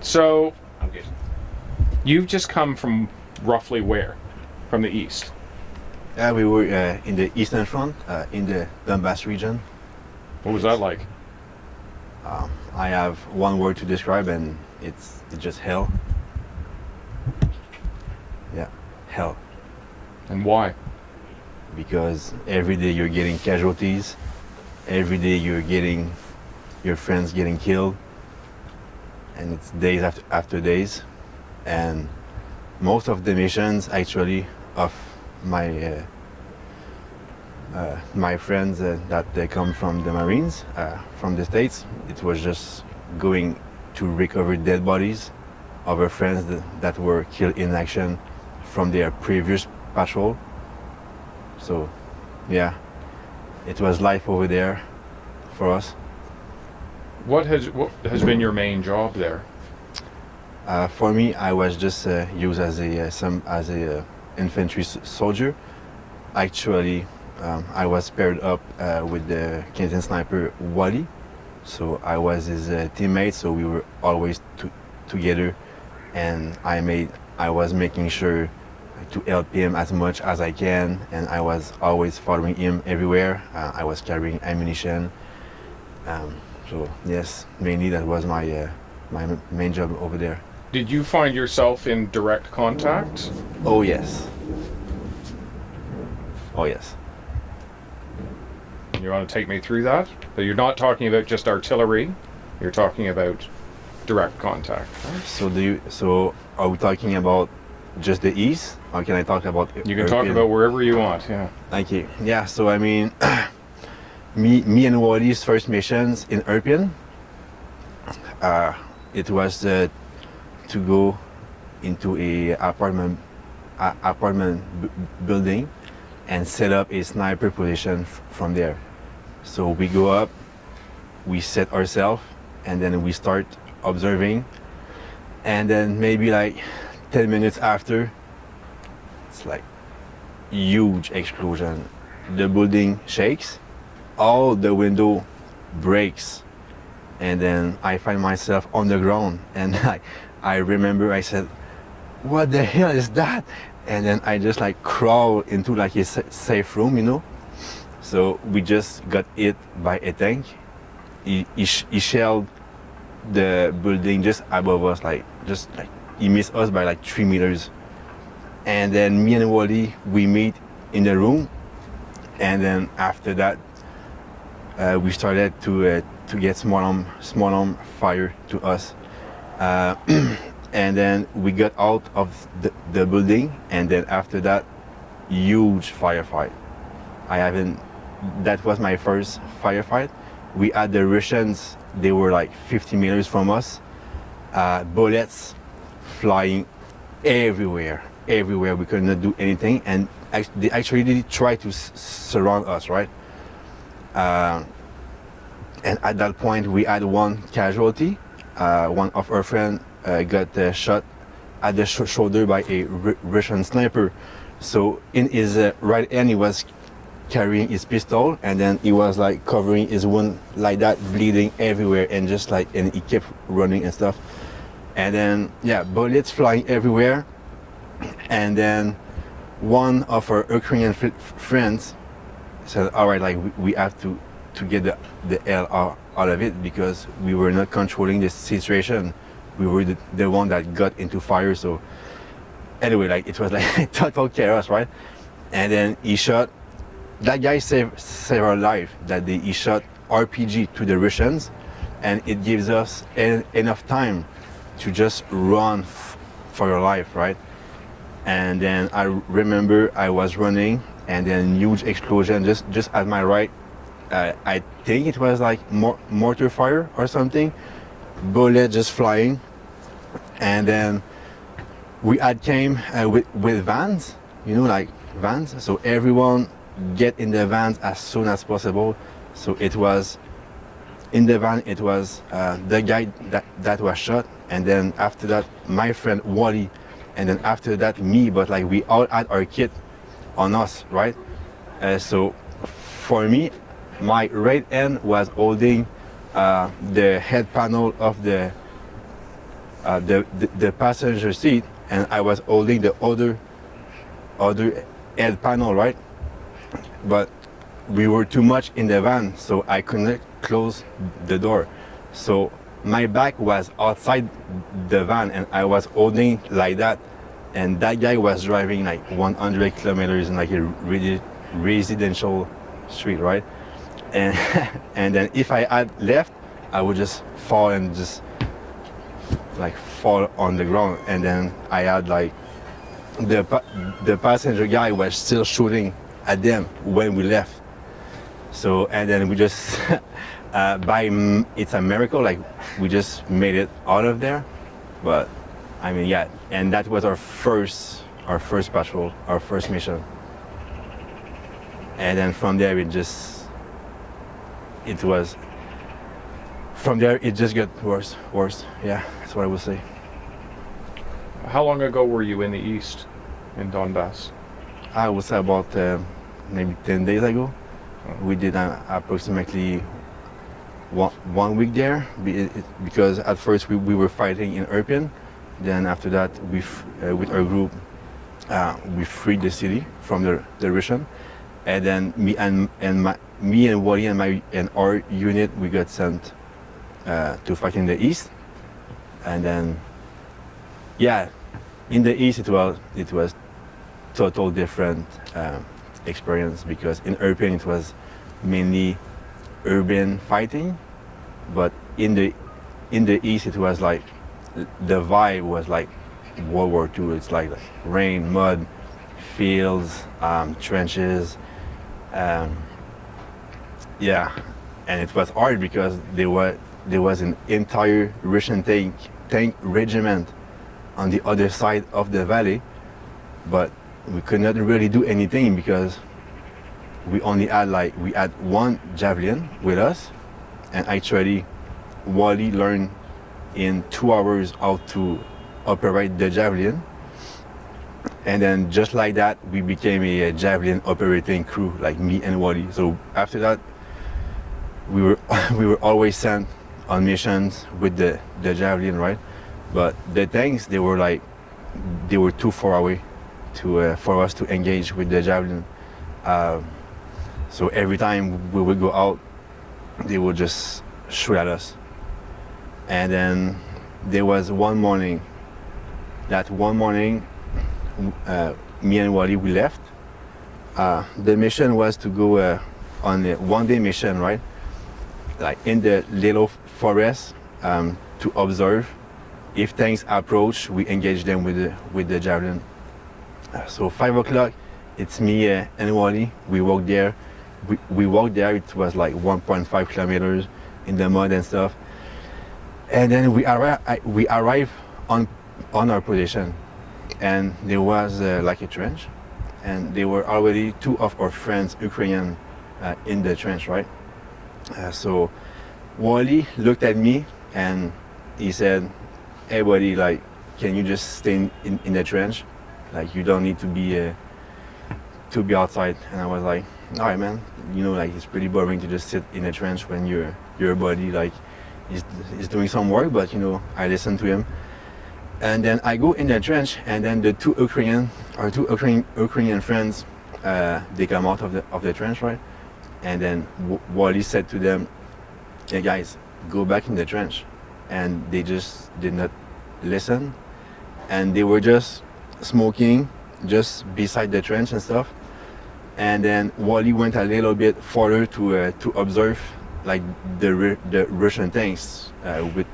So Okay. you've just come from roughly where? From the east? We were in the Eastern Front, in the Donbass region. What was that like? I have one word to describe, and it's just hell. Yeah, hell. And why? Because every day you're getting casualties. Every day you're getting your friends getting killed, and it's days after days. And most of the missions, actually, of my my friends that they come from the Marines, from the States, it was just going to recover dead bodies of our friends that were killed in action from their previous patrol. So, yeah, it was life over there for us. What has been your main job there? For me, I was just used as a infantry soldier. Actually, I was paired up with the Canadian sniper Wally, so I was his teammate. So we were always together, and I was making sure to help him as much as I can, and I was always following him everywhere. I was carrying ammunition. So yes, mainly that was my main job over there. Did you find yourself in direct contact? Oh yes. Oh yes. You want to take me through that? So you're not talking about just artillery, you're talking about direct contact. So are we talking about just the east, or can I talk about You can talk about wherever you want, yeah. Thank you. Yeah, so I mean, me and Wally's first missions in Irpin, it was to go into a apartment building and set up a sniper position from there. So we go up, we set ourselves, and then we start observing, and then maybe like 10 minutes after, it's like huge explosion. The building shakes, all the window breaks, and then I find myself on the ground, and I remember I said, what the hell is that? And then I just like crawl into like a safe room, you know. So we just got hit by a tank. He shelled the building just above us, just like he missed us by like 3 meters. And then me and Wally, we meet in the room, and then after that we started to get small arm fire to us, and then we got out of the building, and then after that, huge firefight. That was my first firefight. We had the Russians, they were like 50 meters from us, bullets flying everywhere. We could not do anything, and they actually did try to surround us, right? And at that point, we had one casualty. One of our friends got shot at the shoulder by a Russian sniper. So in his right hand, he was carrying his pistol, and then he was like covering his wound like that, bleeding everywhere, and and he kept running and stuff. And then yeah, bullets flying everywhere. And then one of our Ukrainian friends said, all right, like we have to get the hell out of it, because we were not controlling the situation. We were the one that got into fire. So anyway, like it was like total chaos, right? And then he shot, that guy saved our life. He shot RPG to the Russians, and it gives us enough time to just run for your life, right? And then I remember I was running, and then huge explosion just at my right. I think it was like mortar fire or something, bullet just flying. And then we had came with vans, you know, like vans. So everyone get in the vans as soon as possible. So it was in the van, it was the guy that was shot, and then after that my friend Wally, and then after that me, but like we all had our kit on us, right? So for me, my right hand was holding the head panel of the passenger seat, and I was holding the other head panel, right? But we were too much in the van, so I couldn't close the door. So my back was outside the van, and I was holding like that. And that guy was driving like 100 kilometers in like a really residential street, right? And and then if I had left, I would just fall and just like fall on the ground. And then I had like the passenger guy was still shooting at them when we left. So and then we just it's a miracle, like we just made it out of there. But I mean, yeah, and that was our first patrol, our first mission. And then from there it just got worse. Yeah, that's what I would say. How long ago were you in the east, in Donbass? I would say about maybe 10 days ago. We did approximately one week there because at first we were fighting in Irpin. Then after that, with our group, we freed the city from the Russian. And then me and Wally and our unit, we got sent to fight in the east. And then, yeah, in the east it was total different experience, because in Irpin it was mainly urban fighting, but in the east it was like the vibe was like World War II. It's like rain, mud, fields, trenches. Yeah, and it was hard because there was an entire Russian tank regiment on the other side of the valley, but we could not really do anything because we had one javelin with us, and actually Wally learned in 2 hours how to operate the javelin. And then just like that, we became a javelin operating crew, like me and Wally. So after that, we were always sent on missions with the javelin, right? But the tanks, they were too far away for us to engage with the javelin. So every time we would go out, they would just shoot at us. And then there was one morning. That one morning, me and Wally, we left. The mission was to go on a one-day mission, right? Like in the little forest, to observe. If tanks approach, we engage them with the javelin. So 5 o'clock, it's me and Wally. We walked there. We walked there. It was like 1.5 kilometers in the mud and stuff. And then we arrived on our position, and there was like a trench, and there were already 2 of our friends, Ukrainian, in the trench, right? So Wally looked at me and he said, "Hey buddy, like, can you just stay in the trench? Like, you don't need to be outside." And I was like, "All right, man. Like, it's pretty boring to just sit in a trench when your buddy like is doing some work." But I listened to him. And then I go in the trench, and then the two Ukrainian friends, they come out of the trench, right? And then Wally said to them, "Hey guys, go back in the trench." And they just did not listen, and they were just smoking just beside the trench and stuff. And then Wally went a little bit further to observe like the Russian tanks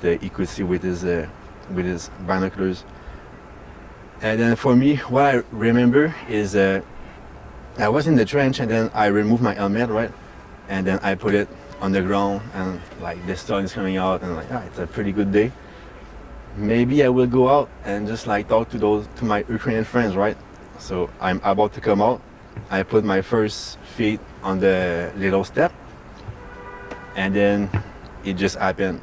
he could see with his binoculars. And then for me, what I remember is I was in the trench, and then I removed my helmet, right? And then I put it on the ground, and like the sun is coming out, and like, it's a pretty good day. Maybe I will go out and just like talk to my Ukrainian friends, right? So I'm about to come out. I put my first feet on the little step, and then it just happened.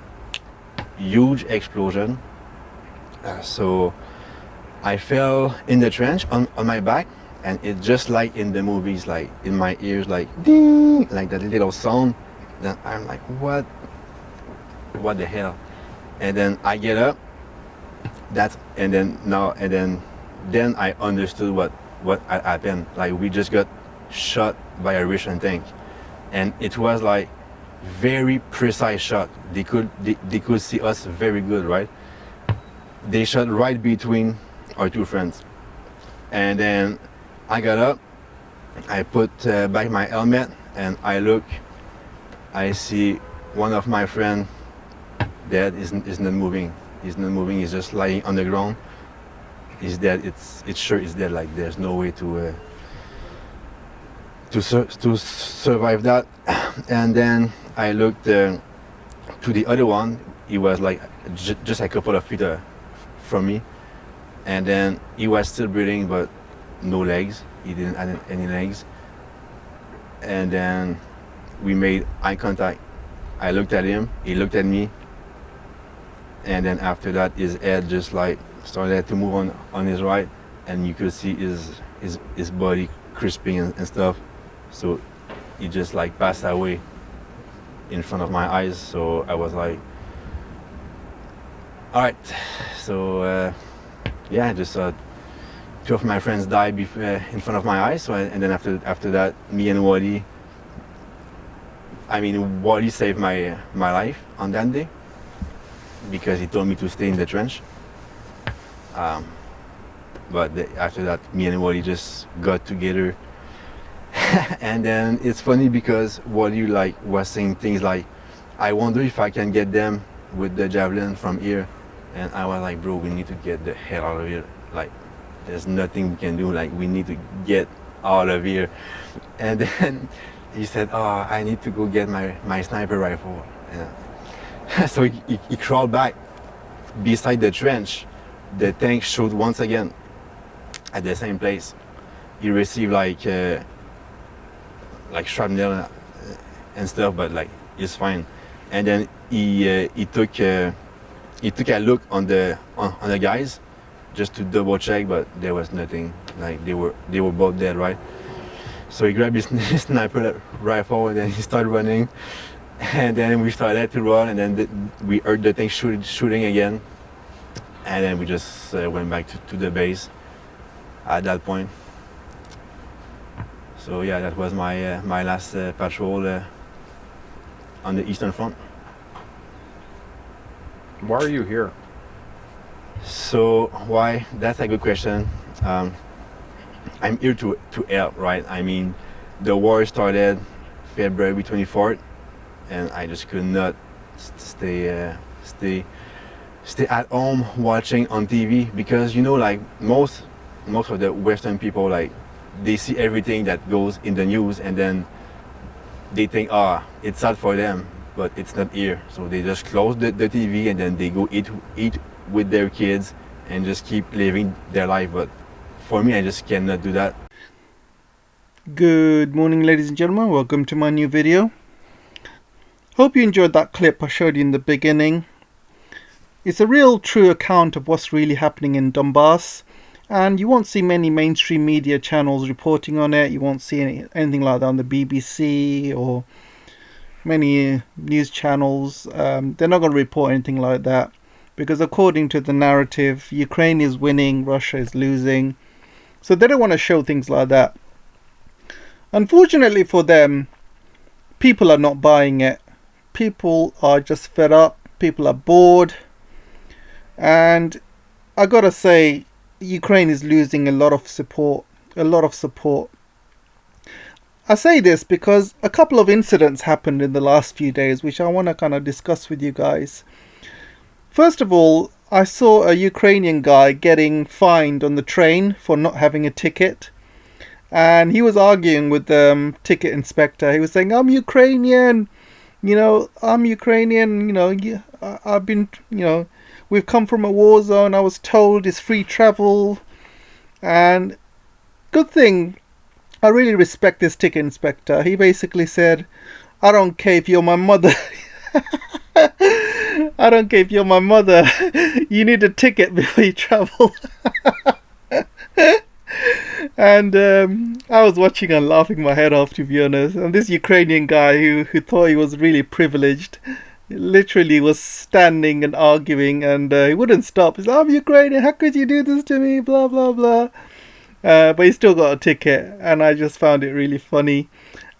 Huge explosion. So I fell in the trench on my back, and it just like in the movies, like in my ears, like ding, like that little sound. Then I'm like, what the hell? And then I get up, Then I understood what had happened. Like we just got shot by a Russian tank, and it was like very precise shot. They could see us very good, right? They shot right between our two friends, and then I got up, I put back my helmet, and I look, I see one of my friend dead. Is not moving. He's not moving. He's just lying on the ground. He's dead. It's sure he's dead. Like there's no way to survive that. And then I looked to the other one. He was like just a couple of feet from me, and then he was still breathing but no legs. He didn't have any legs. And then we made eye contact. I looked at him. He looked at me. And then after that, his head just like started to move on his right, and you could see his body crisping and stuff. So he just like passed away in front of my eyes. So I was like, all right. So yeah, I just saw two of my friends die in front of my eyes. So and then after that, me and Wally. I mean, Wally saved my life on that day, because he told me to stay in the trench. But after that, me and Wally just got together. And then it's funny because Wally like was saying things like, I wonder if I can get them with the javelin from here. And I was like, bro, we need to get the hell out of here. Like, there's nothing we can do. Like, we need to get out of here. And then he said, oh, I need to go get my sniper rifle. Yeah. So he crawled back beside the trench. The tank shot once again at the same place. He received like shrapnel and stuff, but like it's fine. And then he took a look on the guys just to double check, but there was nothing. Like they were both dead, right? So he grabbed his sniper rifle and then he started running. And then we started to run, and then we heard the thing shooting again. And then we just went back to the base at that point. So yeah, that was my my last patrol on the Eastern Front. Why are you here? So why? That's a good question. I'm here to help, right? I mean, the war started February 24th. And I just could not stay at home watching on TV, because you know, like most of the Western people, like they see everything that goes in the news, and then they think, it's sad for them, but it's not here. So they just close the TV and then they go eat with their kids and just keep living their life. But for me, I just cannot do that. Good morning, ladies and gentlemen. Welcome to my new video. Hope you enjoyed that clip I showed you in the beginning. It's a real true account of what's really happening in Donbass, and you won't see many mainstream media channels reporting on it. You won't see anything like that on the BBC or many news channels. They're not going to report anything like that, because according to the narrative, Ukraine is winning, Russia is losing. So they don't want to show things like that. Unfortunately for them, people are not buying it. People are just fed up. People are bored. And I gotta say, Ukraine is losing a lot of support. I say this because a couple of incidents happened in the last few days, which I want to kind of discuss with you guys. First of all, I saw a Ukrainian guy getting fined on the train for not having a ticket. And he was arguing with the ticket inspector. He was saying, I'm Ukrainian. I'm Ukrainian, I've been, we've come from a war zone. I was told it's free travel. And good thing, I really respect this ticket inspector. He basically said, I don't care if you're my mother. I don't care if you're my mother. You need a ticket before you travel. And I was watching and laughing my head off, to be honest. And this Ukrainian guy who thought he was really privileged, literally was standing and arguing, and he wouldn't stop. He's like, I'm Ukrainian, how could you do this to me? Blah, blah, blah. But he still got a ticket, and I just found it really funny.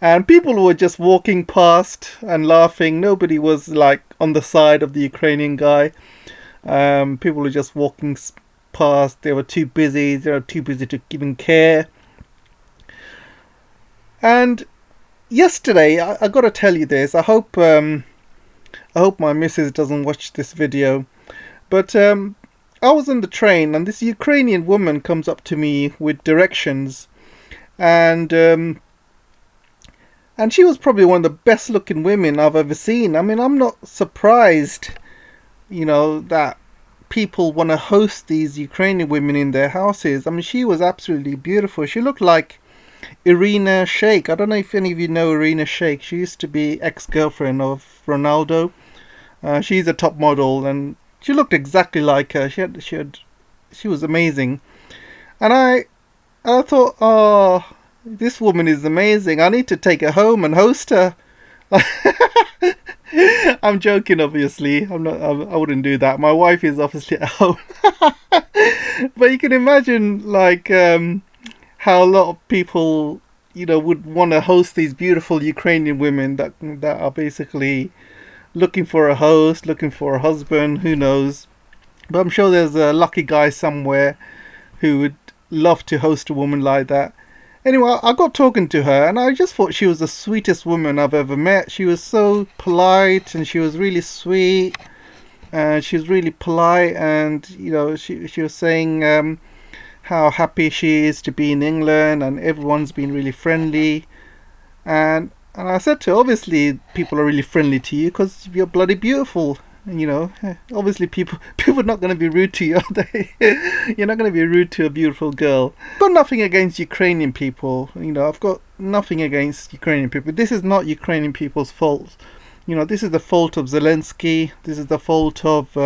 And people were just walking past and laughing. Nobody was like on the side of the Ukrainian guy. People were just walking past. They were too busy. They were too busy to even care. And yesterday, I got to tell you this. I hope my missus doesn't watch this video. But I was on the train, and this Ukrainian woman comes up to me with directions, and she was probably one of the best looking women I've ever seen. I mean, I'm not surprised, that people want to host these Ukrainian women in their houses. I mean, she was absolutely beautiful. She looked like Irina Shayk. I don't know if any of you know Irina Shayk. She used to be ex-girlfriend of Ronaldo. She's a top model, and she looked exactly like her. She was amazing. And I thought, oh, this woman is amazing. I need to take her home and host her. I'm joking, obviously. I wouldn't do that. My wife is obviously at home. But you can imagine, like, how a lot of people, would want to host these beautiful Ukrainian women that are basically looking for a host, looking for a husband, who knows. But I'm sure there's a lucky guy somewhere who would love to host a woman like that. Anyway, I got talking to her, and I just thought she was the sweetest woman I've ever met. She was so polite, and she was really sweet, and she was really polite, and she was saying how happy she is to be in England, and everyone's been really friendly. And I said to her, obviously people are really friendly to you because you're bloody beautiful. Obviously people are not going to be rude to you, are they? You're not going to be rude to a beautiful girl. I've got nothing against Ukrainian people. I've got nothing against Ukrainian people. This is not Ukrainian people's fault. This is the fault of Zelensky. This is the fault of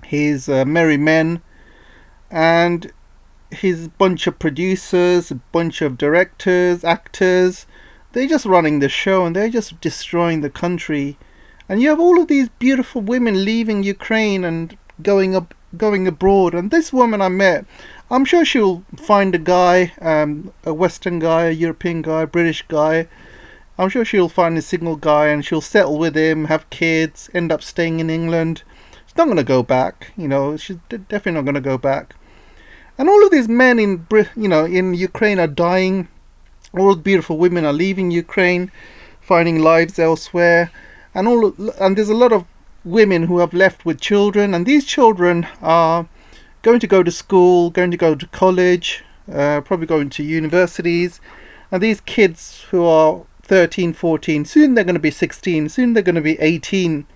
his merry men and his bunch of producers, a bunch of directors, actors. They're just running the show, and they're just destroying the country. And you have all of these beautiful women leaving Ukraine and going abroad. And this woman I met, I'm sure she'll find a guy, a Western guy, a European guy, a British guy. I'm sure she'll find a single guy, and she'll settle with him, have kids, end up staying in England. She's not going to go back. She's definitely not going to go back. And all of these men in Ukraine are dying. All the beautiful women are leaving Ukraine, finding lives elsewhere, and there's a lot of women who have left with children, and these children are going to go to school, going to go to college, probably going to universities, and these kids who are 13, 14, soon they're going to be 16, soon they're going to be 18.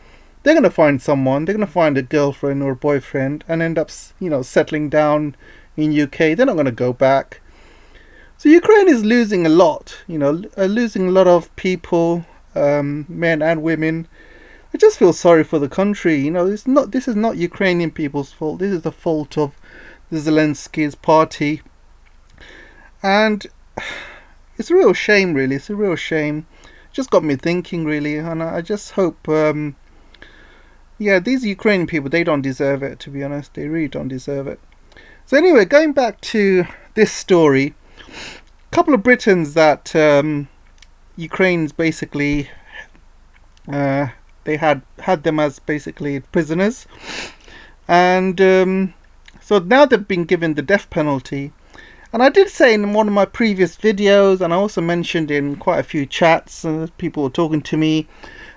They're going to find someone, they're going to find a girlfriend or a boyfriend, and end up, settling down in UK. They're not going to go back. So Ukraine is losing a lot, losing a lot of people, men and women. I just feel sorry for the country. This is not Ukrainian people's fault. This is the fault of the Zelensky's party. And it's a real shame, really. It's a real shame. It just got me thinking, really. And I just hope, these Ukrainian people, they don't deserve it, to be honest. They really don't deserve it. So anyway, going back to this story, a couple of Britons that Ukraine's basically they had them as basically prisoners, and so now they've been given the death penalty. And I did say in one of my previous videos, and I also mentioned in quite a few chats, people were talking to me,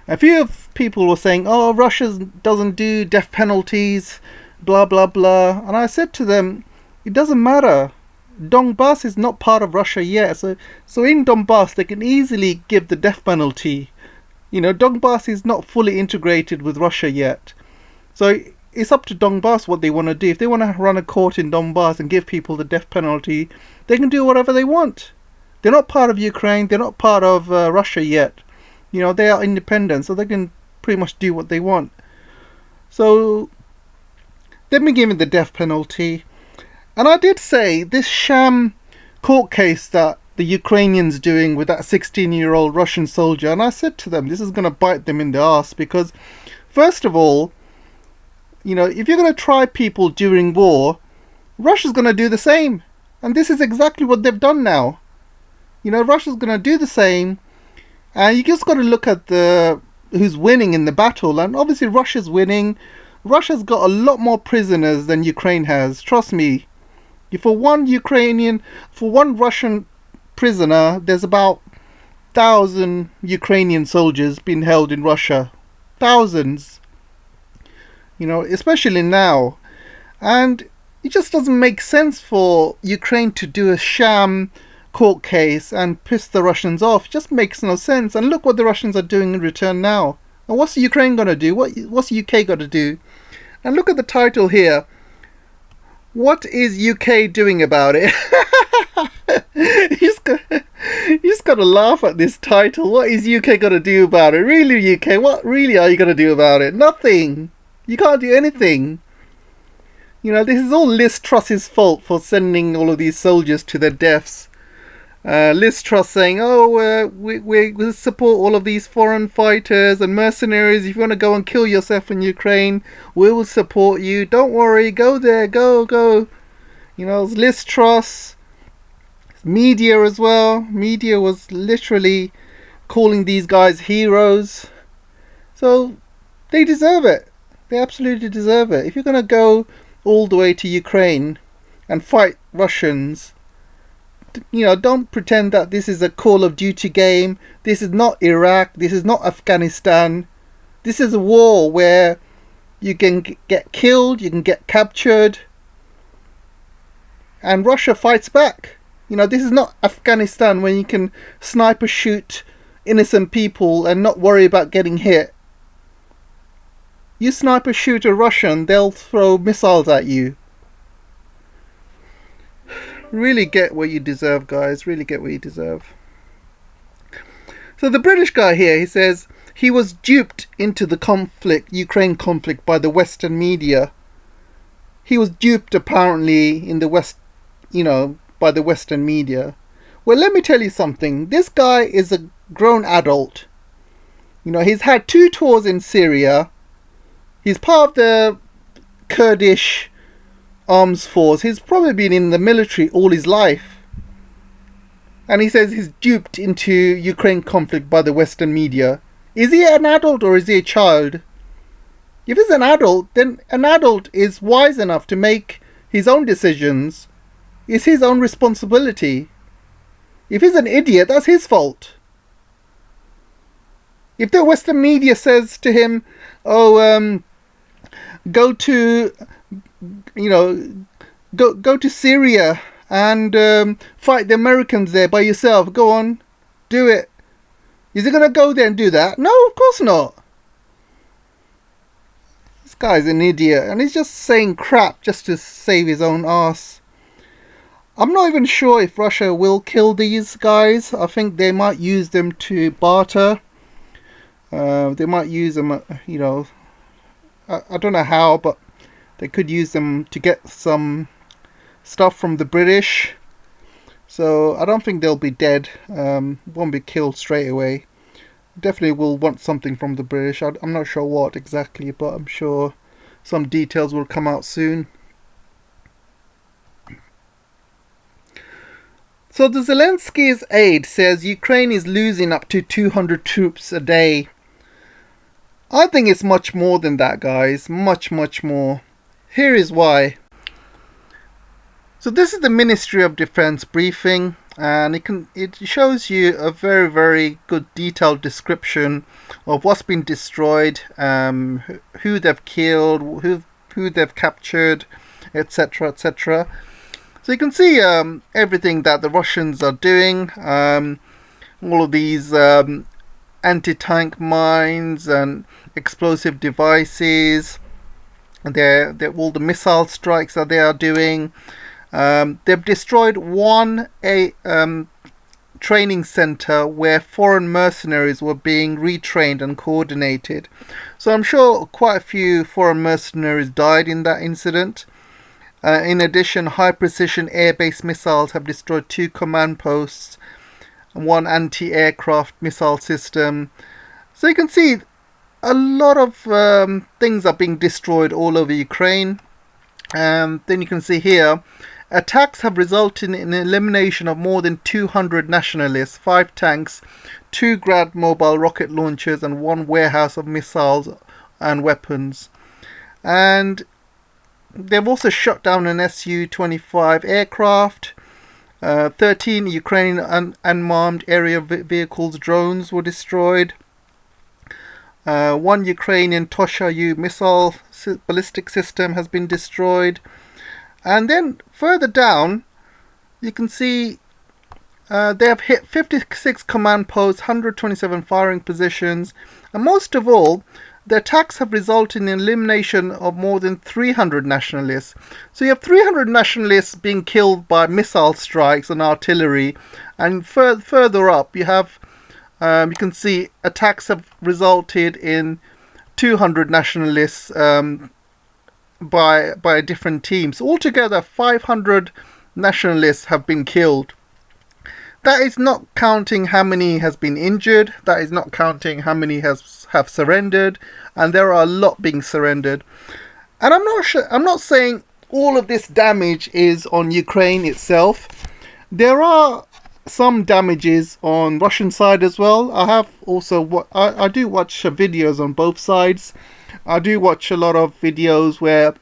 a few of people were saying, oh, Russia doesn't do death penalties, blah blah blah. And I said to them, it doesn't matter. Donbass is not part of Russia yet, so in Donbass they can easily give the death penalty. Donbass is not fully integrated with Russia yet, so it's up to Donbass what they want to do. If they want to run a court in Donbass and give people the death penalty, they can do whatever they want. They're not part of Ukraine, they're not part of Russia yet. They are independent, so they can pretty much do what they want. So they've been given the death penalty. And I did say this sham court case that the Ukrainians doing with that 16-year-old Russian soldier, and I said to them, this is going to bite them in the ass, because first of all, if you're going to try people during war, Russia's going to do the same. And this is exactly what they've done now. Russia's going to do the same. And you just got to look at who's winning in the battle. And obviously Russia's winning. Russia's got a lot more prisoners than Ukraine has. Trust me. For one Russian prisoner, there's about 1,000 Ukrainian soldiers being held in Russia. Thousands. Especially now. And it just doesn't make sense for Ukraine to do a sham court case and piss the Russians off. It just makes no sense. And look what the Russians are doing in return now. And what's the Ukraine going to do? What's the UK got to do? And look at the title here. What is UK doing about it? you just got to laugh at this title. What is UK going to do about it? Really, UK? What really are you going to do about it? Nothing. You can't do anything. This is all Liz Truss's fault for sending all of these soldiers to their deaths. Liz Truss saying, we support all of these foreign fighters and mercenaries. If you want to go and kill yourself in Ukraine, we will support you. Don't worry, go there, go. Liz Truss, media as well. Media was literally calling these guys heroes. So they deserve it. They absolutely deserve it. If you're going to go all the way to Ukraine and fight Russians, don't pretend that this is a Call of Duty game. This is not Iraq. This is not Afghanistan. This is a war where you can get killed, you can get captured, and Russia fights back. This is not Afghanistan when you can sniper shoot innocent people and not worry about getting hit. You sniper shoot a Russian, they'll throw missiles at you. Really get what you deserve, guys. Really get what you deserve. So the British guy here, he says he was duped into the Ukraine conflict by the Western media. He was duped apparently in the West, by the Western media. Well, let me tell you something. This guy is a grown adult. He's had 2 tours in Syria. He's part of the Kurdish arms force. He's probably been in the military all his life. And he says he's duped into Ukraine conflict by the Western media. Is he an adult or is he a child? If he's an adult, then an adult is wise enough to make his own decisions. It's his own responsibility. If he's an idiot, that's his fault. If the Western media says to him, go to Syria and fight the Americans there by yourself. Go on, do it. Is he going to go there and do that? No, of course not. This guy's an idiot, and he's just saying crap just to save his own ass. I'm not even sure if Russia will kill these guys. I think they might use them to barter. They might use them, I don't know how, but they could use them to get some stuff from the British. So I don't think they'll be dead. Won't be killed straight away. Definitely will want something from the British. I'm not sure what exactly, but I'm sure some details will come out soon. So the Zelensky's aide says Ukraine is losing up to 200 troops a day. I think it's much more than that, guys. Much, much more. Here is why. So this is the Ministry of Defense briefing, and it shows you a very, very good detailed description of what's been destroyed, who they've killed, who they've captured, etc., etc. So you can see everything that the Russians are doing, all of these anti-tank mines and explosive devices, and all the missile strikes that they are doing. They've destroyed one training center where foreign mercenaries were being retrained and coordinated. So I'm sure quite a few foreign mercenaries died in that incident. In addition, high-precision air-based missiles have destroyed 2 command posts and 1 anti-aircraft missile system. So you can see a lot of things are being destroyed all over Ukraine. Then you can see here, attacks have resulted in the elimination of more than 200 nationalists, 5 tanks, 2 Grad mobile rocket launchers, and 1 warehouse of missiles and weapons. And they've also shot down an Su-25 aircraft. 13 Ukrainian unmanned area vehicles drones were destroyed. 1 Ukrainian Tosha-U missile ballistic system has been destroyed. And then further down, you can see they have hit 56 command posts, 127 firing positions, and most of all, the attacks have resulted in the elimination of more than 300 nationalists. So you have 300 nationalists being killed by missile strikes and artillery, and further up you have, you can see attacks have resulted in 200 nationalists by different teams. Altogether, 500 nationalists have been killed. That is not counting how many has been injured. That is not counting how many have surrendered, and there are a lot being surrendered. And I'm not saying all of this damage is on Ukraine itself. There are some damages on Russian side as well. I have also I do watch videos on both sides. I do watch a lot of videos where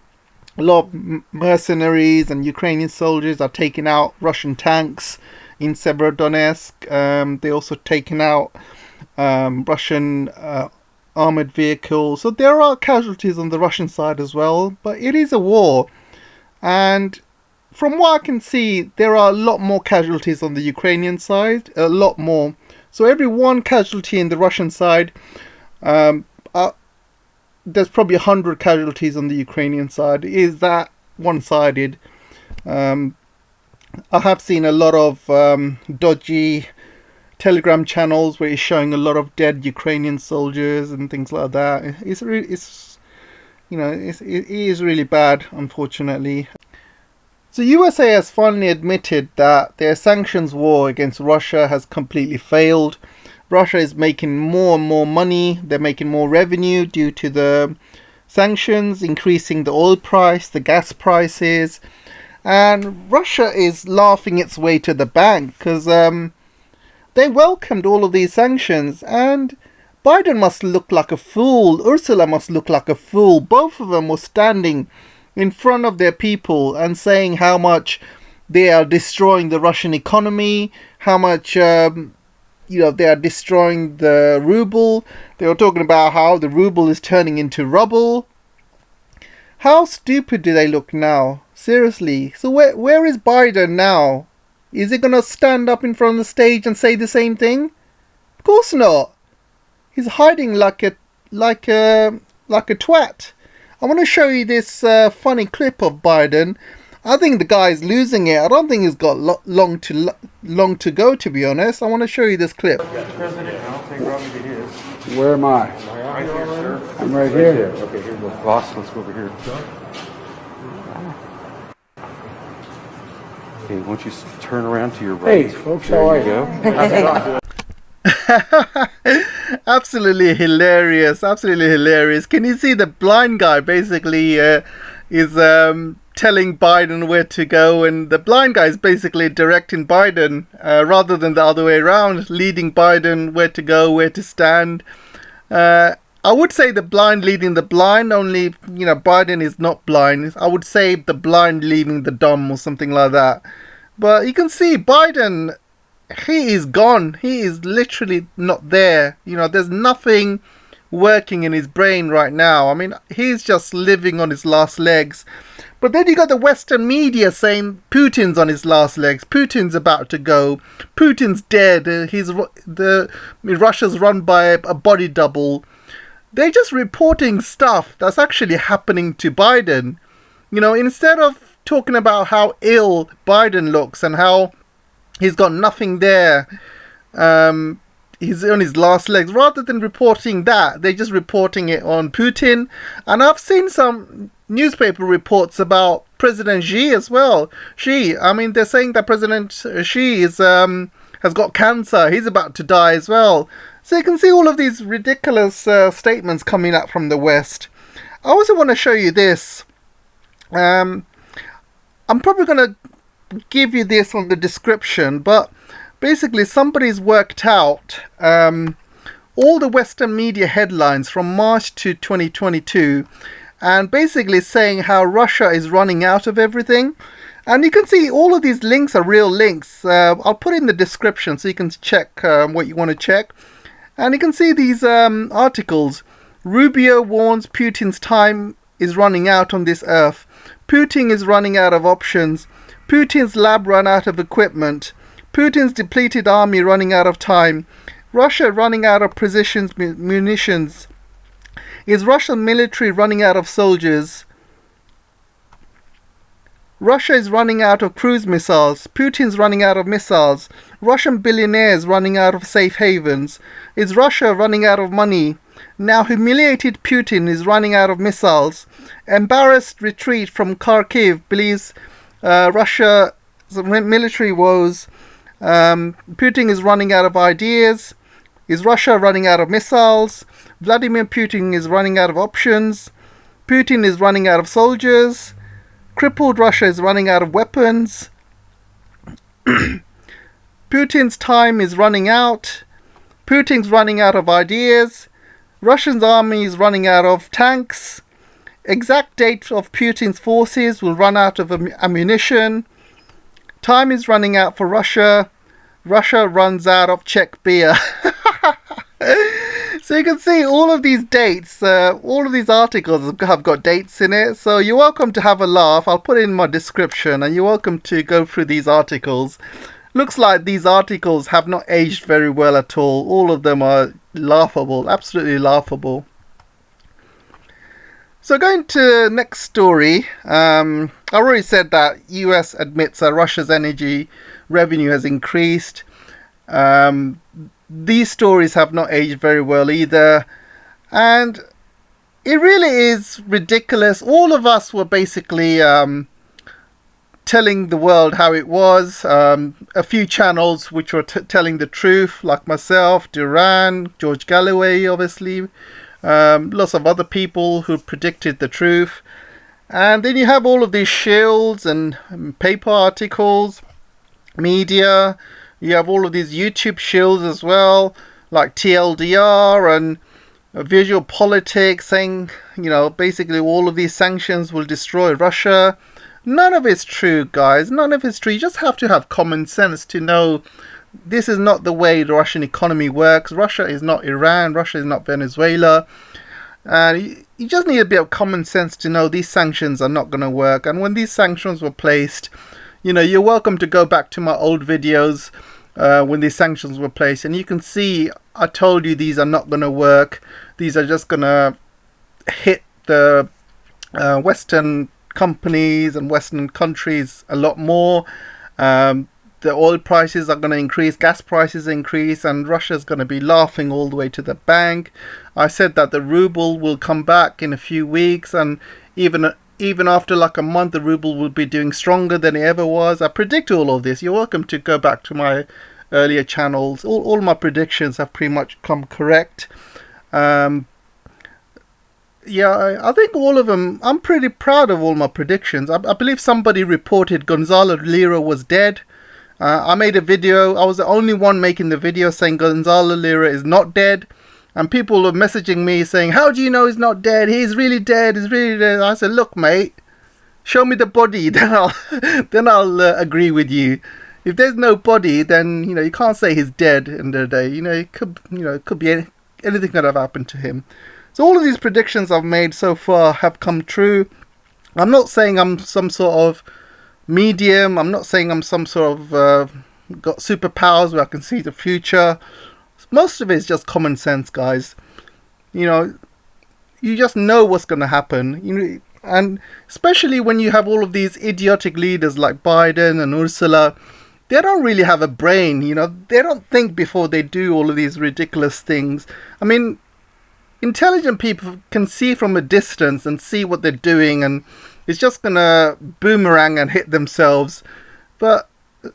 a lot of mercenaries and Ukrainian soldiers are taking out Russian tanks in Severodonetsk. They also taken out Russian armored vehicles. So there are casualties on the Russian side as well, but it is a war, and from what I can see, there are a lot more casualties on the Ukrainian side, a lot more. So every 1 casualty in the Russian side, there's probably 100 casualties on the Ukrainian side. Is that one-sided? I have seen a lot of dodgy Telegram channels where it's showing a lot of dead Ukrainian soldiers and things like that. It is really bad, unfortunately. So USA has finally admitted that their sanctions war against Russia has completely failed. Russia is making more and more money. They're making more revenue due to the sanctions, increasing the oil price, the gas prices. And Russia is laughing its way to the bank because they welcomed all of these sanctions. And Biden must look like a fool. Ursula must look like a fool. Both of them were standing in front of their people and saying how much they are destroying the Russian economy, how much they are destroying the ruble. They were talking about how the ruble is turning into rubble. How stupid do they look now? Seriously. So where is Biden now? Is he gonna stand up in front of the stage and say the same thing? Of course not. He's hiding like a twat. I want to show you this funny clip of Biden. I think the guy's losing it. I don't think he's got long to go, to be honest. I want to show you this clip. Where am I? Right here, sir. I'm right here. Okay, here we go. Boss, let's go over here. Okay, why don't you turn around to your right? Hey, folks, how are you? Absolutely hilarious. Can you see the blind guy basically is telling Biden where to go, and the blind guy is basically directing Biden rather than the other way around, leading Biden where to go, where to stand. I would say the blind leading the blind, only Biden is not blind. I would say the blind leading the dumb or something like that. But you can see Biden, he is gone. He is literally not there. There's nothing working in his brain right now. I mean, he's just living on his last legs. But then you got the Western media saying Putin's on his last legs. Putin's about to go. Putin's dead. Russia's run by a body double. They're just reporting stuff that's actually happening to Biden. Instead of talking about how ill Biden looks and how he's got nothing there, he's on his last legs, rather than reporting that, they're just reporting it on Putin. And I've seen some newspaper reports about President Xi as well. Xi, I mean, they're saying that President Xi is has got cancer. He's about to die as well. So you can see all of these ridiculous statements coming out from the West. I also want to show you this. I'm probably going to give you this on the description, but basically somebody's worked out all the Western media headlines from March to 2022, and basically saying how Russia is running out of everything. And you can see all of these links are real links. I'll put in the description so you can check what you want to check. And you can see these articles. Rubio warns Putin's time is running out on this earth. Putin is running out of options. Putin's lab ran out of equipment. Putin's depleted army running out of time. Russia running out of munitions. Is Russian military running out of soldiers? Russia is running out of cruise missiles. Putin's running out of missiles. Russian billionaires running out of safe havens. Is Russia running out of money? Now humiliated Putin is running out of missiles. Embarrassed retreat from Kharkiv believes Russia's military woes. Putin is running out of ideas. Is Russia running out of missiles? Vladimir Putin is running out of options. Putin is running out of soldiers. Crippled Russia is running out of weapons. Putin's time is running out. Putin's running out of ideas. Russia's army is running out of tanks. Exact date of Putin's forces will run out of ammunition. Time is running out for Russia. Russia runs out of Czech beer. So you can see all of these dates, all of these articles have got dates in it. So you're welcome to have a laugh. I'll put it in my description and you're welcome to go through these articles. Looks like these articles have not aged very well at all. All of them are laughable, absolutely laughable. So going to next story. I already said that US admits that Russia's energy revenue has increased. These stories have not aged very well either, and it really is ridiculous. All of us were basically telling the world how it was. A few channels which were telling the truth, like myself, Duran, George Galloway, obviously, lots of other people who predicted the truth. And then you have all of these shills and paper articles, media. You have all of these YouTube shills as well, like TLDR and Visual Politics, saying, you know, basically all of these sanctions will destroy Russia. None of it's true, guys. None of it's true. You just have to have common sense to know this is not the way the Russian economy works. Russia is not Iran. Russia is not Venezuela. And you just need a bit of common sense to know these sanctions are not going to work. And when these sanctions were placed, you know, you're welcome to go back to my old videos when these sanctions were placed, and you can see I told you these are not going to work. These are just going to hit the Western companies and Western countries a lot more. The oil prices are going to increase, gas prices increase, and Russia's going to be laughing all the way to the bank. I said that the ruble will come back in a few weeks, and even after like a month, the ruble will be doing stronger than it ever was. I predict all of this. You're welcome to go back to my earlier channels. All my predictions have pretty much come correct. Yeah, I think all of them, I'm pretty proud of all my predictions. I believe somebody reported Gonzalo Lira was dead. I made a video. I was the only one making the video saying Gonzalo Lira is not dead. And people are messaging me saying, how do you know he's not dead? He's really dead. He's really dead. I said, look, mate, show me the body. Then I'll agree with you. If there's no body, then, you know, you can't say he's dead in the day. You know, it could be anything could have happened to him. So all of these predictions I've made so far have come true. I'm not saying I'm some sort of medium. I'm not saying I'm some sort of got superpowers where I can see the future. Most of it is just common sense, guys. You know, you just know what's going to happen. You know, and especially when you have all of these idiotic leaders like Biden and Ursula, they don't really have a brain. You know, they don't think before they do all of these ridiculous things. I mean, intelligent people can see from a distance and see what they're doing, and it's just gonna boomerang and hit themselves. But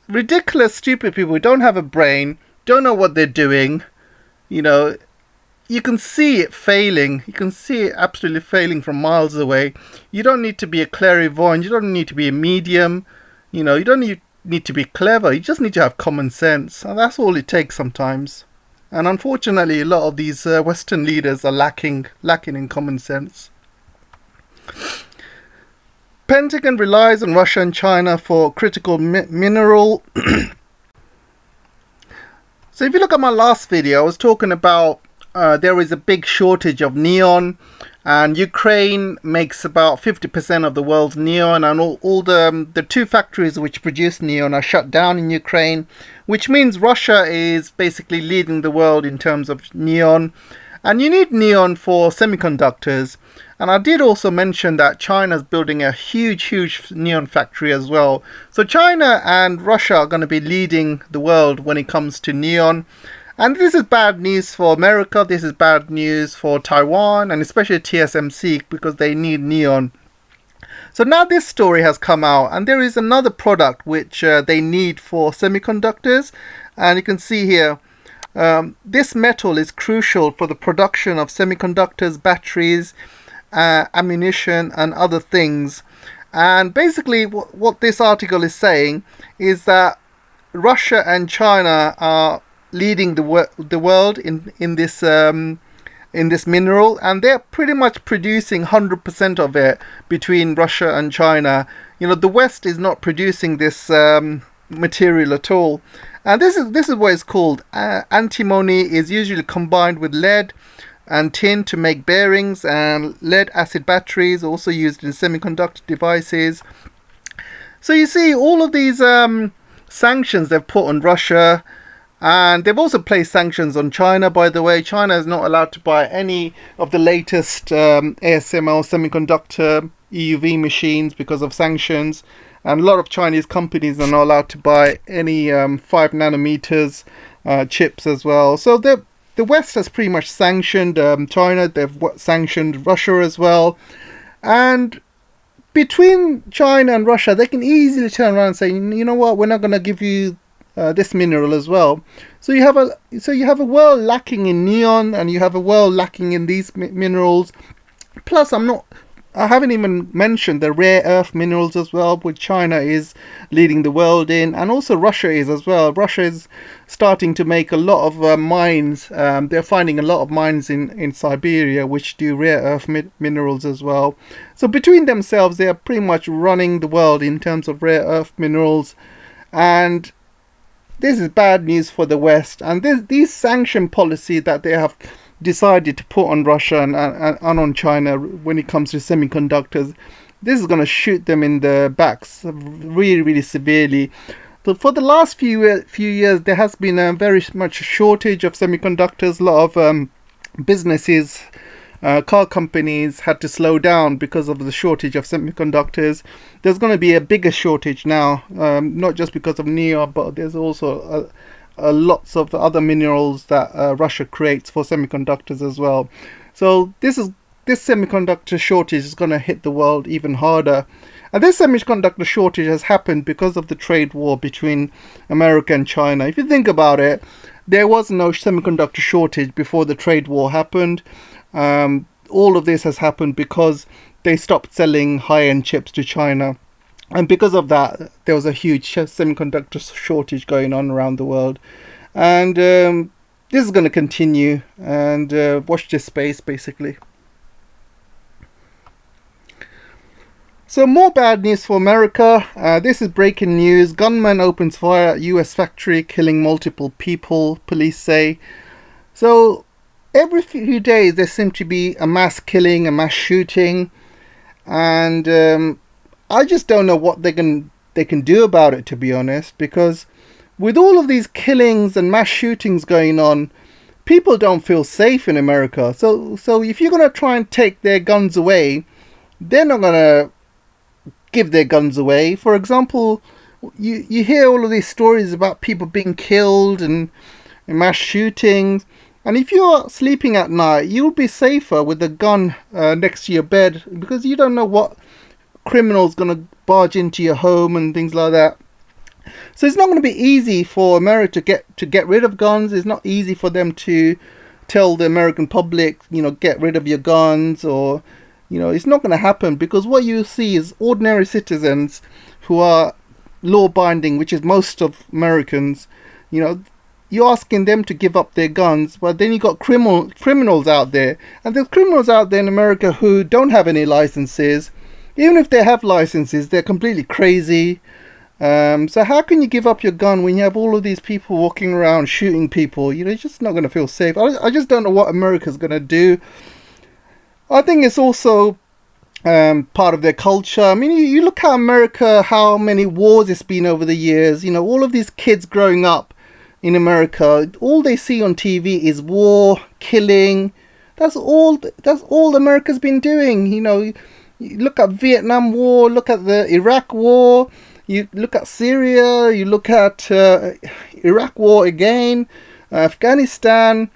ridiculous, stupid people who don't have a brain, don't know what they're doing, you know, you can see it failing. You can see it absolutely failing from miles away. You don't need to be a clairvoyant. You don't need to be a medium. You know, you don't need to be clever. You just need to have common sense. And that's all it takes sometimes. And unfortunately, a lot of these Western leaders are lacking in common sense. Pentagon relies on Russia and China for critical mineral. So if you look at my last video, I was talking about there is a big shortage of neon, and Ukraine makes about 50% of the world's neon, and all the two factories which produce neon are shut down in Ukraine, which means Russia is basically leading the world in terms of neon. And you need neon for semiconductors. And I did also mention that China's building a huge neon factory as well. So China and Russia are going to be leading the world when it comes to neon. And this is bad news for America, this is bad news for Taiwan, and especially TSMC, because they need neon. So now this story has come out, and there is another product which they need for semiconductors. And you can see here, this metal is crucial for the production of semiconductors, batteries, ammunition, and other things. And basically what this article is saying is that Russia and China are leading the world in this mineral, and they're pretty much producing 100% of it between Russia and China. You know, the West is not producing this material at all. And this is what it's called. Antimony is usually combined with lead and tin to make bearings, and lead acid batteries also used in semiconductor devices. So you see all of these sanctions they've put on Russia, and they've also placed sanctions on China, by the way. China is not allowed to buy any of the latest ASML semiconductor EUV machines because of sanctions. And a lot of Chinese companies are not allowed to buy any 5 nanometers chips as well. So the West has pretty much sanctioned China. They've sanctioned Russia as well. And between China and Russia, they can easily turn around and say, you know what, we're not going to give you this mineral as well. So you have a world lacking in neon, and you have a world lacking in these minerals. Plus, I haven't even mentioned the rare earth minerals as well, which China is leading the world in, and also Russia is as well. Russia is starting to make a lot of mines. They're finding a lot of mines in Siberia which do rare earth minerals as well. So between themselves, they are pretty much running the world in terms of rare earth minerals. And this is bad news for the West. And these sanction policy that they have decided to put on Russia and on China when it comes to semiconductors, this is going to shoot them in the backs really severely. So for the last few years, there has been a very much shortage of semiconductors. A lot of businesses, car companies had to slow down because of the shortage of semiconductors. There's going to be a bigger shortage now, not just because of neon, but there's also lots of other minerals that Russia creates for semiconductors as well. So this semiconductor shortage is going to hit the world even harder. And this semiconductor shortage has happened because of the trade war between America and China. If you think about it, there was no semiconductor shortage before the trade war happened. All of this has happened because they stopped selling high-end chips to China. And because of that, there was a huge semiconductor shortage going on around the world. And this is going to continue. And watch this space, basically. So more bad news for America. This is breaking news. Gunman opens fire at US factory, killing multiple people, police say. So every few days there seems to be a mass killing, a mass shooting. And I just don't know what they can do about it, to be honest, because with all of these killings and mass shootings going on, people don't feel safe in America. So if you're going to try and take their guns away, they're not going to give their guns away. For example, you hear all of these stories about people being killed and mass shootings. And if you're sleeping at night, you'll be safer with a gun next to your bed, because you don't know what criminals going to barge into your home and things like that. So it's not going to be easy for America to get rid of guns. It's not easy for them to tell the American public, get rid of your guns, or, it's not going to happen, because what you see is ordinary citizens who are law-binding, which is most of Americans. You're asking them to give up their guns, but then you got criminals out there, and there's criminals out there in America who don't have any licenses. Even if they have licenses, they're completely crazy. So how can you give up your gun when you have all of these people walking around shooting people? You're just not going to feel safe. I just don't know what America's going to do. I think it's also part of their culture. I mean, you look at America, how many wars it's been over the years. All of these kids growing up in America, all they see on TV is war, killing. That's all America's been doing. You look at Vietnam War, look at the Iraq War, you look at Syria, you look at Iraq War again, Afghanistan.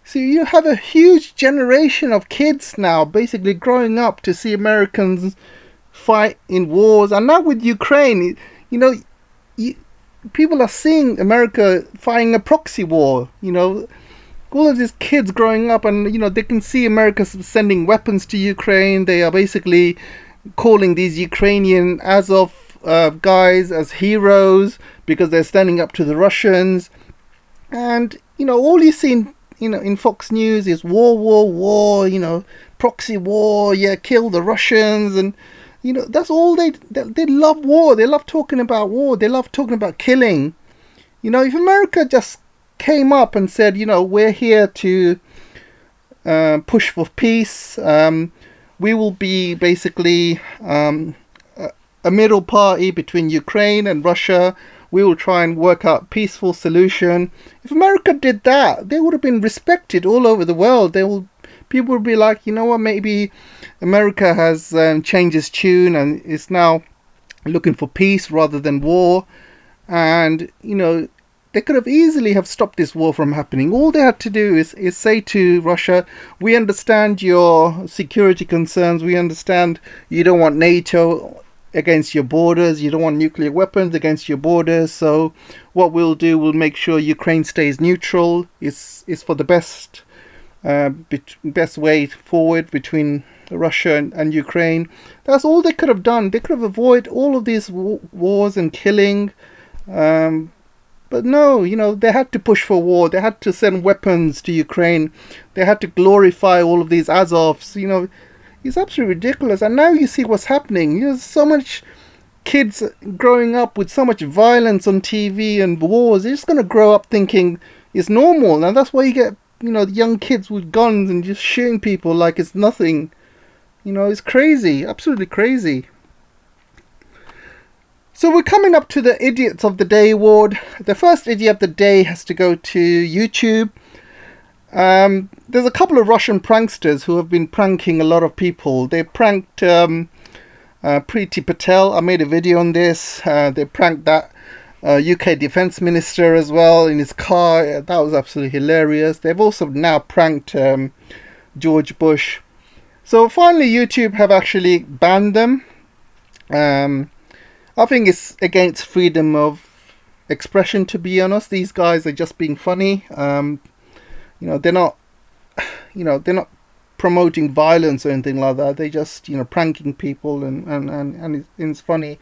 So you have a huge generation of kids now basically growing up to see Americans fight in wars. And now with Ukraine, people are seeing America fighting a proxy war. All of these kids growing up, and they can see America sending weapons to Ukraine. They are basically calling these Ukrainian Azov guys as heroes because they're standing up to the Russians. And all you see in Fox News is war, proxy war, kill the Russians. And that's all they love. War. They love talking about war. They love talking about killing. If America just came up and said, we're here to push for peace, we will be basically a middle party between Ukraine and Russia. We will try and work out a peaceful solution. If America did that, they would have been respected all over the world. People would be like, maybe America has changed its tune and is now looking for peace rather than war. And, they could have easily have stopped this war from happening. All they had to do is say to Russia, we understand your security concerns. We understand you don't want NATO against your borders. You don't want nuclear weapons against your borders. So what we'll do, we'll make sure Ukraine stays neutral. It's for the best way forward between Russia and Ukraine. That's all they could have done. They could have avoided all of these wars and killing. But no, they had to push for war. They had to send weapons to Ukraine. They had to glorify all of these Azovs. It's absolutely ridiculous. And now you see what's happening. There's so much kids growing up with so much violence on TV and wars. They're just going to grow up thinking it's normal. And that's why you get, young kids with guns and just shooting people like it's nothing. It's crazy. Absolutely crazy. So we're coming up to the Idiots of the Day award. The first idiot of the day has to go to YouTube. There's a couple of Russian pranksters who have been pranking a lot of people. They pranked Priti Patel. I made a video on this. They pranked that UK Defence Minister as well in his car. That was absolutely hilarious. They've also now pranked George Bush. So finally YouTube have actually banned them. I think it's against freedom of expression, to be honest. These guys are just being funny. They're not promoting violence or anything like that. They just, pranking people and it's funny.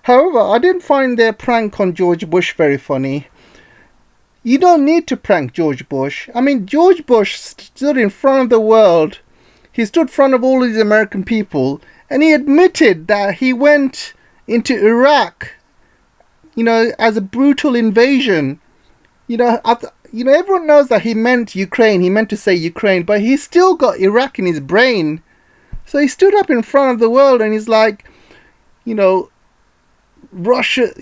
However, I didn't find their prank on George Bush very funny. You don't need to prank George Bush. I mean, George Bush stood in front of the world. He stood in front of all these American people, and he admitted that he went into Iraq, as a brutal invasion. Everyone knows that he meant Ukraine. He meant to say Ukraine, but he still got Iraq in his brain. So he stood up in front of the world and he's like, Russia,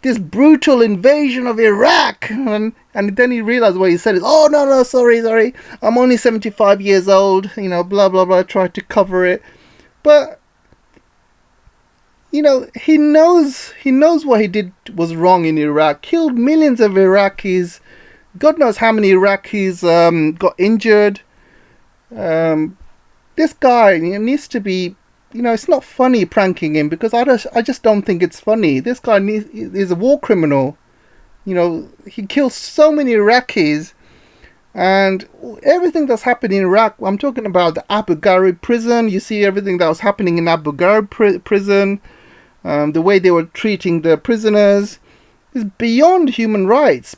this brutal invasion of Iraq. And then he realized what he said is, oh, no, sorry. I'm only 75 years old, blah, blah, blah. Tried to cover it. But he knows what he did was wrong in Iraq. Killed millions of Iraqis. God knows how many Iraqis got injured. This guy needs to be it's not funny pranking him, because I just don't think it's funny. This guy is a war criminal. He kills so many Iraqis, and everything that's happened in Iraq. I'm talking about the Abu Ghraib prison. You see everything that was happening in Abu Ghraib prison, the way they were treating the prisoners is beyond human rights.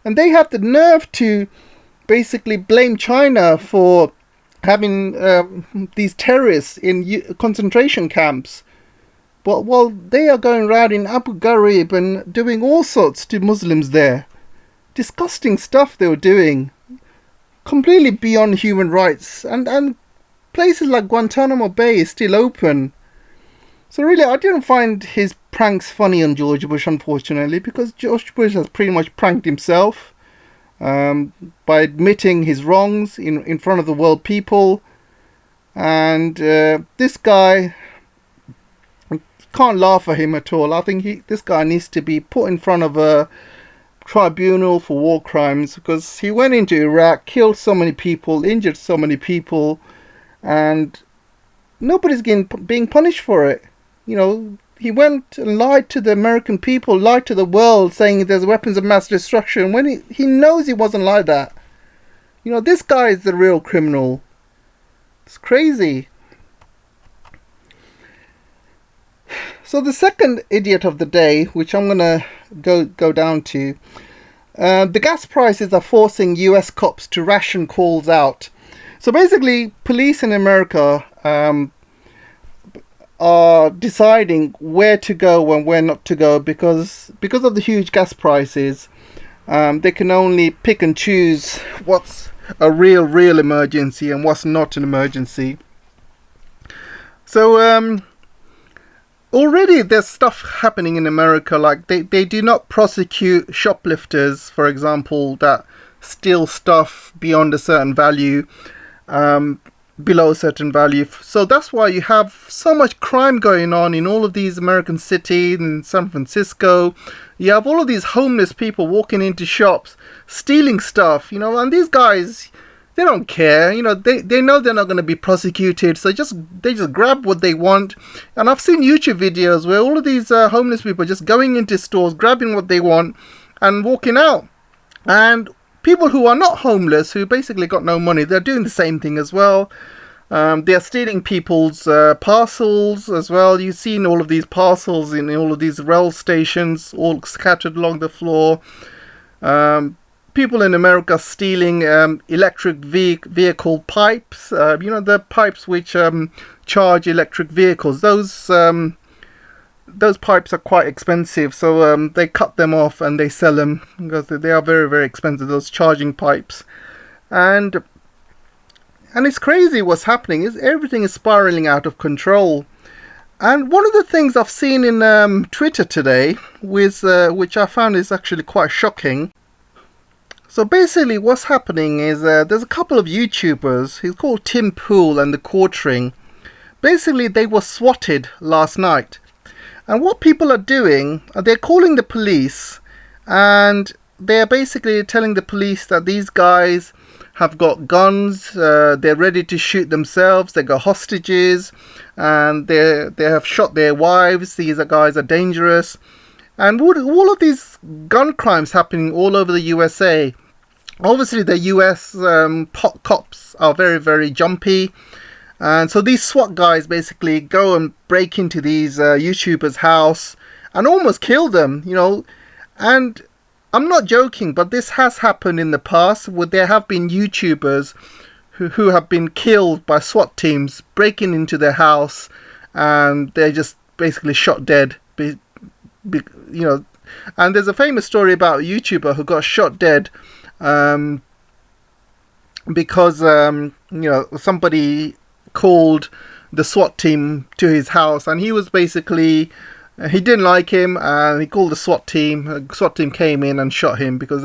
And they have the nerve to basically blame China for having these terrorists in concentration camps. But while they are going around in Abu Ghraib and doing all sorts to Muslims there, disgusting stuff they were doing, completely beyond human rights. And places like Guantanamo Bay is still open. So really, I didn't find his pranks funny on George Bush, unfortunately, because George Bush has pretty much pranked himself by admitting his wrongs in front of the world people. And this guy, can't laugh at him at all. I think this guy needs to be put in front of a tribunal for war crimes, because he went into Iraq, killed so many people, injured so many people, and nobody's being punished for it. He went and lied to the American people, lied to the world, saying there's weapons of mass destruction, when he knows he wasn't like that. This guy is the real criminal. It's crazy. So the second idiot of the day, which I'm gonna go down to, the gas prices are forcing US cops to ration calls out. So basically, police in America are deciding where to go and where not to go, because of the huge gas prices. They can only pick and choose what's a real emergency and what's not an emergency. So already there's stuff happening in America, like they do not prosecute shoplifters, for example, that steal stuff beyond a certain value, below a certain value. So that's why you have so much crime going on in all of these American cities. In San Francisco, you have all of these homeless people walking into shops, stealing stuff, and these guys, they don't care. They know they're not going to be prosecuted, so they just grab what they want. And I've seen YouTube videos where all of these homeless people just going into stores, grabbing what they want and walking out. And people who are not homeless, who basically got no money, they're doing the same thing as well. They're stealing people's parcels as well. You've seen all of these parcels in all of these rail stations, all scattered along the floor. People in America stealing electric vehicle pipes. The pipes which charge electric vehicles. Those pipes are quite expensive, so they cut them off and they sell them, because they are very, very expensive, those charging pipes. And it's crazy what's happening. Everything is spiraling out of control. And one of the things I've seen in Twitter today, which I found is actually quite shocking. So basically what's happening is there's a couple of YouTubers. He's called Tim Pool and the Quartering. Basically they were swatted last night. And what people are doing, they're calling the police, and they're basically telling the police that these guys have got guns, they're ready to shoot themselves, they got hostages, and they have shot their wives. These guys are dangerous. And all of these gun crimes happening all over the USA. Obviously the US cops are very, very jumpy. And so these SWAT guys basically go and break into these YouTubers' house and almost kill them, And I'm not joking, but this has happened in the past, where there have been YouTubers who have been killed by SWAT teams breaking into their house, and they're just basically shot dead. And there's a famous story about a YouTuber who got shot dead because somebody called the SWAT team to his house, and he was basically, he didn't like him, and he called the SWAT team. The SWAT team came in and shot him because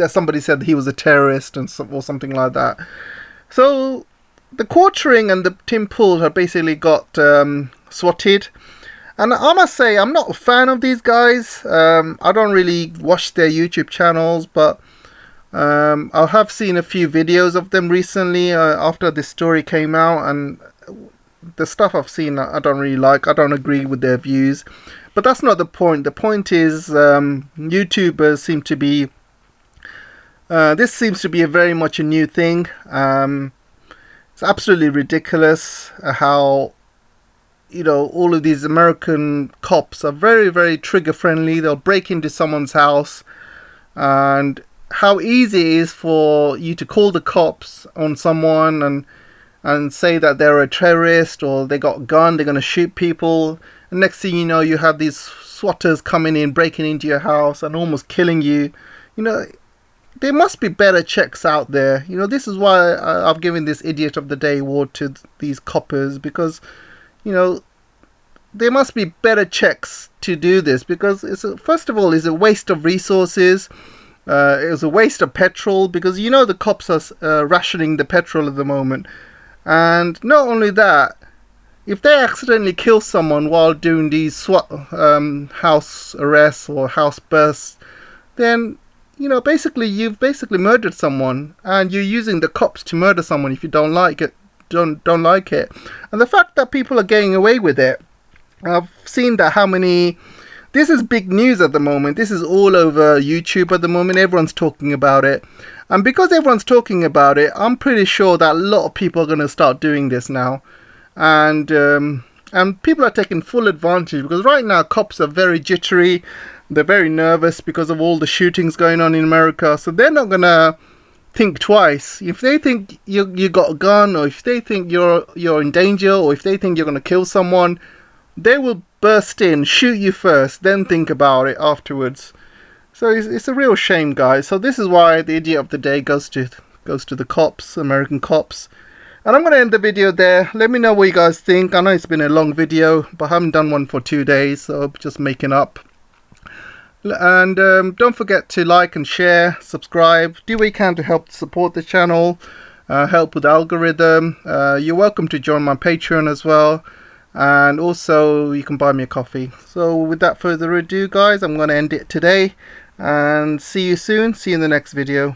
somebody said he was a terrorist or something like that. So the Quartering and the Tim Pool have basically got swatted. And I must say, I'm not a fan of these guys. I don't really watch their YouTube channels, but I have seen a few videos of them recently after this story came out, and the stuff I've seen I don't really like. I don't agree with their views, but that's not the point. The point is YouTubers seem to be this seems to be a very much a new thing. It's absolutely ridiculous how, you know, all of these American cops are very, very trigger friendly. They'll break into someone's house, and how easy it is for you to call the cops on someone and say that they're a terrorist or they got a gun, they're going to shoot people. And next thing you know, you have these swatters coming in, breaking into your house and almost killing you. You know, there must be better checks out there. You know, this is why I've given this Idiot of the Day award to these coppers, because, you know, there must be better checks to do this, because first of all, it's a waste of resources. It was a waste of petrol, because, you know, the cops are rationing the petrol at the moment. And not only that, if they accidentally kill someone while doing these house arrests or house bursts, then, you know, basically you've murdered someone, and you're using the cops to murder someone if you don't like it. Don't like it. And the fact that people are getting away with it, I've seen that this is big news at the moment. This is all over YouTube at the moment. Everyone's talking about it. And because everyone's talking about it, I'm pretty sure that a lot of people are going to start doing this now. And people are taking full advantage, because right now cops are very jittery. They're very nervous because of all the shootings going on in America. So they're not going to think twice. If they think you got a gun, or if they think you're in danger, or if they think you're going to kill someone, they will burst in, shoot you first, then think about it afterwards. So it's a real shame, guys. So this is why the Idiot of the Day goes to the cops, American cops. And I'm going to end the video there. Let me know what you guys think. I know it's been a long video, but I haven't done one for 2 days, so I'm just making up. And don't forget to like and share, subscribe, do what you can to help support the channel, help with the algorithm. You're welcome to join my Patreon as well. And also you can buy me a coffee. So without further ado, guys, I'm going to end it today, and see you soon. See you in the next video.